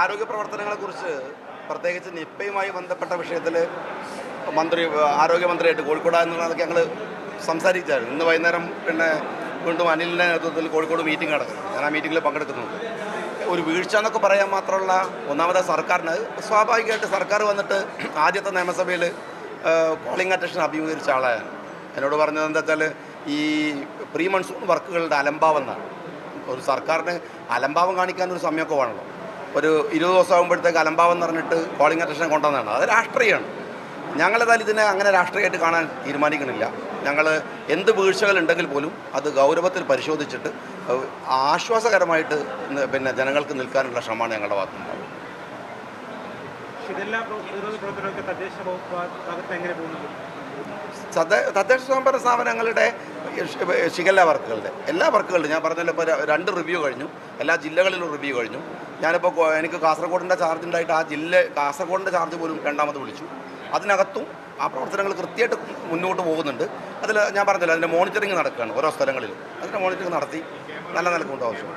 ആരോഗ്യ പ്രവർത്തനങ്ങളെക്കുറിച്ച് പ്രത്യേകിച്ച് നിപ്പയുമായി ബന്ധപ്പെട്ട വിഷയത്തിൽ ആരോഗ്യമന്ത്രിയായിട്ട് കോഴിക്കോട് എന്നുള്ളതൊക്കെ ഞങ്ങൾ സംസാരിച്ചായിരുന്നു. ഇന്ന് വൈകുന്നേരം വീണ്ടും അനിലിൻ്റെ നേതൃത്വത്തിൽ കോഴിക്കോട് മീറ്റിംഗ് നടക്കുന്നു. ഞാൻ ആ മീറ്റിങ്ങിൽ പങ്കെടുക്കുന്നുണ്ട്. ഒരു വീഴ്ച എന്നൊക്കെ പറയാൻ മാത്രമുള്ള ഒന്നാമത്തെ സർക്കാരിന് സ്വാഭാവികമായിട്ട് സർക്കാർ വന്നിട്ട് ആദ്യത്തെ നിയമസഭയിൽ കോളിംഗ് അറ്റൻഷൻ അഭിമുഖീകരിച്ച ആളാണ്. എന്നോട് പറഞ്ഞത് എന്താ വെച്ചാൽ ഈ പ്രീ മൺസൂൺ വർക്കുകളുടെ അലംഭാവം എന്നാണ്. ഒരു സർക്കാരിന് അലംഭാവം കാണിക്കാനൊരു സമയമൊക്കെ വേണമല്ലോ. ഒരു 20 ദിവസം ആകുമ്പോഴത്തേക്ക് അലംഭാവം എന്ന് പറഞ്ഞിട്ട് കോളിംഗ് അറ്റൻഷൻ കൊണ്ടുവന്നതാണ്. അത് രാഷ്ട്രീയമാണ്. ഞങ്ങളേതായാലും ഇതിനെ അങ്ങനെ രാഷ്ട്രീയമായിട്ട് കാണാൻ തീരുമാനിക്കണില്ല. ഞങ്ങൾ എന്ത് വീഴ്ചകളുണ്ടെങ്കിൽ പോലും അത് ഗൗരവത്തിൽ പരിശോധിച്ചിട്ട് ആശ്വാസകരമായിട്ട് ജനങ്ങൾക്ക് നിൽക്കാനുള്ള ശ്രമമാണ് ഞങ്ങളുടെ ഭാഗത്തുനിന്നുണ്ടാവും. തദ്ദേശ സ്വയംഭരണ സ്ഥാപനങ്ങളുടെ ഷിഗല്ല വർക്കുകളുടെ എല്ലാ വർക്കുകളുടെ ഞാൻ പറഞ്ഞല്ലോ, ഇപ്പോൾ 2 റിവ്യൂ കഴിഞ്ഞു. എല്ലാ ജില്ലകളിലും റിവ്യൂ കഴിഞ്ഞു. ഞാനിപ്പോൾ എനിക്ക് കാസർഗോഡിൻ്റെ ചാർജ് ഉണ്ടായിട്ട് കാസർഗോഡിൻ്റെ ചാർജ് പോലും രണ്ടാമത് വിളിച്ചു. അതിനകത്തും ആ പ്രവർത്തനങ്ങൾ കൃത്യമായിട്ട് മുന്നോട്ട് പോകുന്നുണ്ട്. അതിൽ ഞാൻ പറഞ്ഞല്ലോ, അതിൻ്റെ മോണിറ്ററിങ് നടക്കുകയാണ് ഓരോ സ്ഥലങ്ങളിലും. അതിൻ്റെ മോണിറ്ററിങ് നടത്തി നല്ല നിലക്കുണ്ട് ആവശ്യം.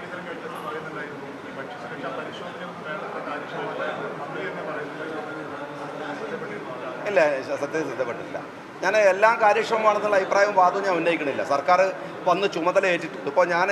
ഇല്ല, സത്യത്തിൽ ശ്രദ്ധപ്പെട്ടില്ല. ഞാൻ എല്ലാം കാര്യക്ഷമമാണെന്നുള്ള അഭിപ്രായവും വാദവും ഞാൻ ഉന്നയിക്കണില്ല. സർക്കാർ വന്ന് ചുമതല ഏറ്റിട്ടുണ്ട്. ഇപ്പോൾ ഞാൻ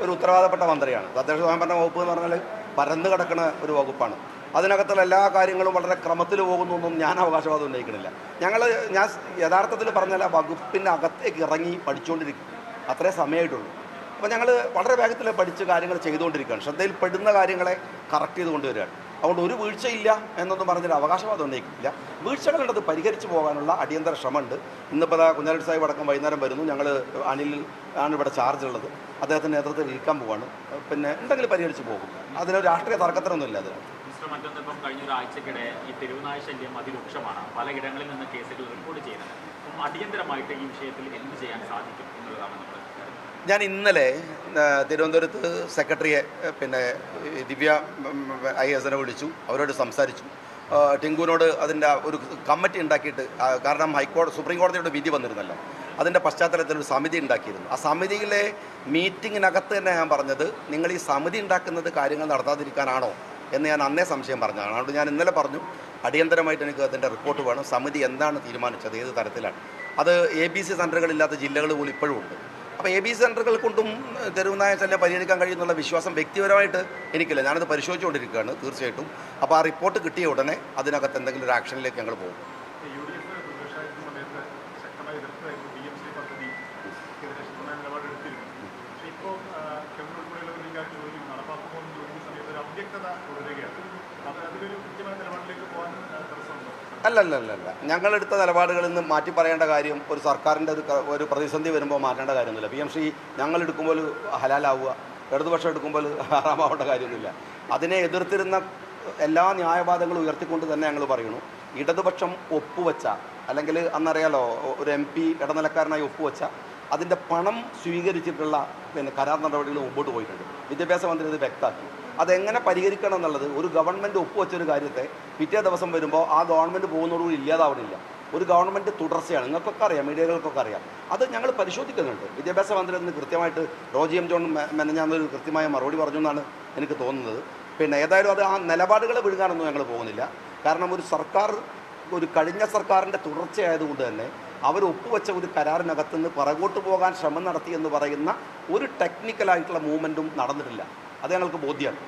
ഒരു ഉത്തരവാദപ്പെട്ട മന്ത്രിയാണ്. തദ്ദേശ സ്വയംഭരണ വകുപ്പ് എന്ന് പറഞ്ഞാൽ പരന്നു കിടക്കുന്ന ഒരു വകുപ്പാണ്. അതിനകത്തുള്ള എല്ലാ കാര്യങ്ങളും വളരെ ക്രമത്തിൽ പോകുന്നൊന്നും ഞാൻ അവകാശവാദം ഉന്നയിക്കണില്ല. ഞാൻ യഥാർത്ഥത്തിൽ പറഞ്ഞാൽ ആ വകുപ്പിൻ്റെ അകത്തേക്ക് ഇറങ്ങി പഠിച്ചുകൊണ്ടിരിക്കും. അത്രേ സമയമായിട്ടുള്ളൂ. അപ്പോൾ ഞങ്ങൾ വളരെ വേഗത്തിൽ പഠിച്ച് കാര്യങ്ങൾ ചെയ്തുകൊണ്ടിരിക്കുകയാണ്. ശ്രദ്ധയിൽ പെടുന്ന കാര്യങ്ങളെ കറക്റ്റ് ചെയ്ത് കൊണ്ടുവരികയാണ്. അതുകൊണ്ട് ഒരു വീഴ്ചയില്ല എന്നൊന്നും പറഞ്ഞൊരു അവകാശവാദം ഉന്നയിക്കില്ല. വീഴ്ചകളുണ്ടത് പരിഹരിച്ച് പോകാനുള്ള അടിയന്തര ശ്രമമുണ്ട്. ഇന്നിപ്പോൾ കുഞ്ഞാലി സാഹിബ് അടക്കം വൈകുന്നേരം വരുന്നു. ഞങ്ങൾ അനിൽ ആണ് ഇവിടെ ചാർജ് ഉള്ളത്. അദ്ദേഹത്തിൻ്റെ നേതൃത്വത്തിൽ ഇരിക്കാൻ പോവാണ്. എന്തെങ്കിലും പരിഹരിച്ച് പോകും. അതിനൊരു രാഷ്ട്രീയ തർക്കത്തിനൊന്നുമില്ല. അതിന് മറ്റൊന്നിപ്പം കഴിഞ്ഞ ഒരാഴ്ചക്കിടെ ഈ തെരുവുനായ ശല്യം അതിരൂക്ഷമാണ്. പലയിടങ്ങളിൽ നിന്ന് കേസുകൾ റിപ്പോർട്ട് ചെയ്യുന്നത്. അടിയന്തരമായിട്ട് ഈ വിഷയത്തിൽ എന്ത് ചെയ്യാൻ സാധിക്കും എന്നുള്ളതാണ് നമ്മൾ. ഞാൻ ഇന്നലെ തിരുവനന്തപുരത്ത് സെക്രട്ടറിയെ ദിവ്യ IAS വിളിച്ചു. അവരോട് സംസാരിച്ചു. ടിങ്കുവിനോട് അതിൻ്റെ ഒരു കമ്മിറ്റി ഉണ്ടാക്കിയിട്ട്, കാരണം സുപ്രീം കോടതിയുടെ വിധി വന്നിരുന്നല്ലോ, അതിൻ്റെ പശ്ചാത്തലത്തിൽ ഒരു സമിതി ഉണ്ടാക്കിയിരുന്നു. ആ സമിതിയിലെ മീറ്റിങ്ങിനകത്ത് തന്നെ ഞാൻ പറഞ്ഞത്, നിങ്ങൾ ഈ സമിതി ഉണ്ടാക്കുന്നത് കാര്യങ്ങൾ നടത്താതിരിക്കാനാണോ എന്ന് ഞാൻ അന്നേ സംശയം പറഞ്ഞതാണ്. അതുകൊണ്ട് ഞാൻ ഇന്നലെ പറഞ്ഞു, അടിയന്തരമായിട്ട് എനിക്ക് അതിൻ്റെ റിപ്പോർട്ട് വേണം. സമിതി എന്താണ് തീരുമാനിച്ചത്, ഏത് തരത്തിലാണ്. അത് ABC സെൻ്ററുകളില്ലാത്ത ജില്ലകൾ പോലും ഇപ്പോഴും ഉണ്ട്. അപ്പോൾ ABC സെൻ്ററുകൾ കൊണ്ടും തെരുവുനായ ശല്യം പരിഹരിക്കാൻ കഴിയുന്നുള്ള വിശ്വാസം വ്യക്തിപരമായിട്ട് എനിക്കില്ല. ഞാനത് പരിശോധിച്ചുകൊണ്ടിരിക്കുകയാണ് തീർച്ചയായിട്ടും. അപ്പോൾ ആ റിപ്പോർട്ട് കിട്ടിയ ഉടനെ അതിനകത്ത് എന്തെങ്കിലും ഒരു ആക്ഷനിലേക്ക് ഞങ്ങൾ പോകും. അല്ലല്ല, ഞങ്ങളെടുത്ത നിലപാടുകളിൽ നിന്ന് മാറ്റി പറയേണ്ട കാര്യം, ഒരു സർക്കാരിൻ്റെ ഒരു പ്രതിസന്ധി വരുമ്പോൾ മാറ്റേണ്ട കാര്യമൊന്നുമില്ല. PMC ഞങ്ങളെടുക്കുമ്പോൾ ഹലാലാവുക, ഇടതുപക്ഷം എടുക്കുമ്പോൾ ഹറാമാവേണ്ട കാര്യമൊന്നുമില്ല. അതിനെ എതിർത്തിരുന്ന എല്ലാ ന്യായവാദങ്ങളും ഉയർത്തിക്കൊണ്ട് തന്നെ ഞങ്ങൾ പറയുന്നു, ഇടതുപക്ഷം ഒപ്പുവെച്ച, അല്ലെങ്കിൽ അന്നറിയാലോ ഒരു MP ഇടനിലക്കാരനായി ഒപ്പുവെച്ച അതിൻ്റെ പണം സ്വീകരിച്ചിട്ടുള്ള കരാർ നടപടികൾ മുമ്പോട്ട് പോയിട്ടുണ്ട്. വിദ്യാഭ്യാസ മന്ത്രി ഇത് വ്യക്തമാക്കി. അതെങ്ങനെ പരിഹരിക്കണം എന്നുള്ളത്, ഒരു ഗവൺമെൻറ് ഒപ്പുവെച്ചൊരു കാര്യത്തെ പിറ്റേ ദിവസം വരുമ്പോൾ ആ ഗവൺമെൻറ് പോകുന്നതോടുകൂടി ഇല്ലാതാവണില്ല. ഒരു ഗവൺമെൻറ് തുടർച്ചയാണ്. നിങ്ങൾക്കൊക്കെ അറിയാം, മീഡിയകൾക്കൊക്കെ അറിയാം. അത് ഞങ്ങൾ പരിശോധിക്കുന്നുണ്ട്. വിദ്യാഭ്യാസ മന്ത്രി അതിന് കൃത്യമായിട്ട് റോജി M. ജോൺ മെനഞ്ഞാന്നൊരു കൃത്യമായ മറുപടി പറഞ്ഞു എന്നാണ് എനിക്ക് തോന്നുന്നത്. ഏതായാലും അത് ആ നിലപാടുകളെ വിഴുങ്ങാനൊന്നും ഞങ്ങൾ പോകുന്നില്ല. കാരണം ഒരു കഴിഞ്ഞ സർക്കാരിൻ്റെ തുടർച്ചയായതുകൊണ്ട് തന്നെ അവർ ഒപ്പുവെച്ച ഒരു കരാറിനകത്തുനിന്ന് പുറകോട്ട് പോകാൻ ശ്രമം നടത്തി എന്ന് പറയുന്ന ഒരു ടെക്നിക്കലായിട്ടുള്ള മൂവ്മെൻറ്റും നടന്നിട്ടില്ല. അത് ഞങ്ങൾക്ക് ബോധ്യമാണ്.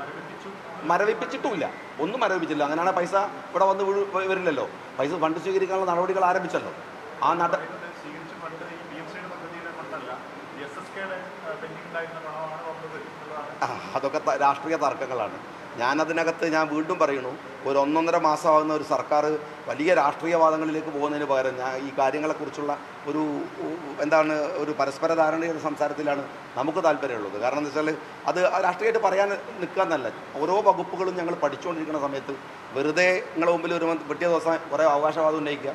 മരവിപ്പിച്ചിട്ടുമില്ല, ഒന്നും മരവിപ്പിച്ചില്ല. അങ്ങനെയാണ് പൈസ ഇവിടെ വന്ന് വരില്ലല്ലോ. പൈസ ഫണ്ട് സ്വീകരിക്കാനുള്ള നടപടികൾ ആരംഭിച്ചല്ലോ. ആ അതൊക്കെ രാഷ്ട്രീയ തർക്കങ്ങളാണ്. ഞാനതിനകത്ത് വീണ്ടും പറയുന്നു, ഒരു 1.5 മാസമാകുന്ന ഒരു സർക്കാർ വലിയ രാഷ്ട്രീയവാദങ്ങളിലേക്ക് പോകുന്നതിന് പകരം ഈ കാര്യങ്ങളെക്കുറിച്ചുള്ള ഒരു പരസ്പര ധാരണയുടെ സംസാരത്തിലാണ് നമുക്ക് താല്പര്യമുള്ളത്. കാരണം എന്താ വെച്ചാൽ അത് രാഷ്ട്രീയമായിട്ട് പറയാൻ നിൽക്കാന്നല്ല. ഓരോ വകുപ്പുകളും ഞങ്ങൾ പഠിച്ചുകൊണ്ടിരിക്കുന്ന സമയത്ത് വെറുതെ നിങ്ങളുടെ മുമ്പിൽ ഒരു പിറ്റേ ദിവസം കുറേ അവകാശവാദം ഉന്നയിക്കുക,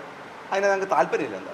അതിന് ഞങ്ങൾക്ക് താല്പര്യമില്ല. എന്താ